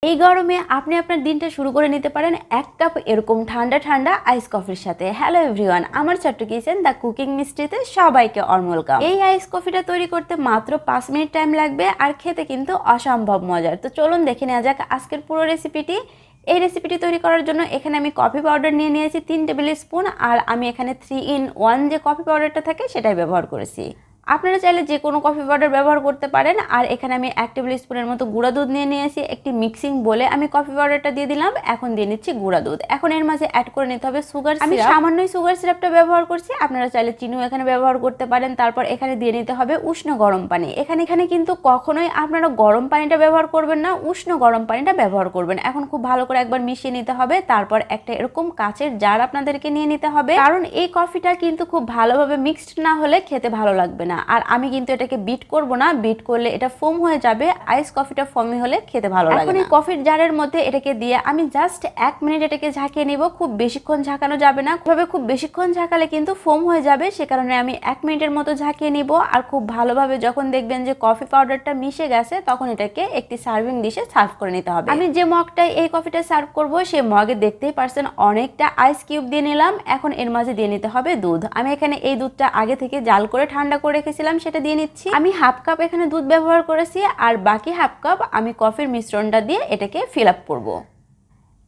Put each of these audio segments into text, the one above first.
এই গরমে আপনি আপনার দিনটা শুরু করে নিতে পারেন এক কাপ এরকম ঠান্ডা ঠান্ডা আইস কফির সাথে। হ্যালো এভরিওয়ান, আমার ছোট্ট কিচেন দ্য কুকিং মিস্ট্রিতে সবাইকে ওয়েলকাম। এই আইস কফিটা তৈরি করতে মাত্র 5 মিনিট টাইম লাগবে আর খেতে কিন্তু অসম্ভব মজার। তো চলুন দেখে নেওয়া যাক আজকের পুরো রেসিপিটি। এই রেসিপিটি তৈরি করার জন্য এখানে আমি কফি পাউডার নিয়ে নিয়েছি 3 টেবিল স্পুন, আর আমি এখানে 3-in-1 যে কফি পাউডারটা থাকে সেটাই ব্যবহার করেছি। আপনারা চাইলে যে কোনো কফি পাউডার ব্যবহার করতে পারেন। আর এখানে আমি 1 টেবিল স্পুনের মতো গুঁড়া দুধ নিয়ে নিয়েছি। একটি মিক্সিং বলে আমি কফি পাউডারটা দিয়ে দিলাম। এখন দিয়ে নিচ্ছি গুঁড়া দুধ। এখন এর মাঝে অ্যাড করে নিতে হবে সুগার সিরাপ। আমি সামান্যই সুগার সিরাপটা ব্যবহার করছি, আপনারা চাইলে চিনিও এখানে ব্যবহার করতে পারেন। তারপর এখানে দিয়ে নিতে হবে উষ্ণ গরম পানি। এখানে কিন্তু কখনোই আপনারা গরম পানিটা ব্যবহার করবেন না, উষ্ণ গরম পানিটা ব্যবহার করবেন। এখন খুব ভালো করে একবার মিশিয়ে নিতে হবে। তারপর একটা এরকম কাচের জার আপনাদেরকে নিয়ে নিতে হবে, কারণ এই কফিটা কিন্তু খুব ভালোভাবে মিক্সড না হলে খেতে ভালো লাগবে না। আর আমি কিন্তু এটাকে বিট করব না, বিট করলে এটা ফোম হয়ে যাবে। আইস কফিটা ফোমি হলে খেতে ভালো লাগে না। এখন এই কফির জারের মধ্যে এটাকে দিয়ে আমি জাস্ট 1 মিনিট এটাকে ঝাঁকিয়ে নিব। খুব বেশিক্ষণ ঝাঁকানো যাবে না, খুব বেশিক্ষণ ঝাঁকালে কিন্তু ফোম হয়ে যাবে। সে কারণে আমি 1 মিনিটের মতো ঝাঁকিয়ে নিব। আর খুব ভালোভাবে যখন দেখবেন যে কফি পাউডারটা মিশে গেছে, তখন এটাকে একটি সার্ভিং ডিশে সার্ভ করে নিতে হবে। আমি যে মগটায় এই কফিটা সার্ভ করব সেই মগে দেখতেই পারছেন অনেকটা আইস কিউব দিয়ে নিলাম। এখন এর মাঝে দিয়ে নিতে হবে দুধ। আমি এখানে এই দুধটা আগে থেকে জাল করে ঠান্ডা করে রেখেছিলাম, সেটা দিয়ে নিচ্ছি। আমি হাফ কাপ এখানে দুধ ব্যবহার করেছি, আর বাকি হাফ কাপ আমি কফির মিশ্রণটা দিয়ে এটাকে ফিল আপ করব।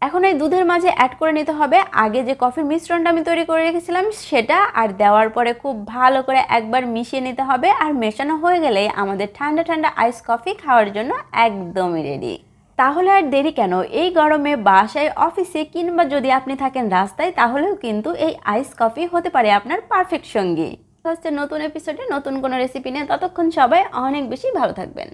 এখন এই দুধের মাঝে অ্যাড করে নিতে হবে আগে যে কফির মিশ্রণটা আমি তৈরি করে রেখেছিলাম সেটা, আর দেওয়ার পরে খুব ভালো করে একবার মিশিয়ে নিতে হবে। আর মেশানো হয়ে গেলে আমাদের ঠান্ডা ঠান্ডা আইস কফি খাওয়ার জন্য একদমই রেডি। তাহলে আর দেরি কেন, এই গরমে বাসায়, অফিসে কিংবা যদি আপনি থাকেন রাস্তায়, তাহলেও কিন্তু এই আইস কফি হতে পারে আপনার পারফেক্ট সঙ্গী। হচ্ছে নতুন এপিসোডে নতুন কোনো রেসিপি নিয়ে। ততক্ষণ সবাই অনেক বেশি ভালো থাকবেন।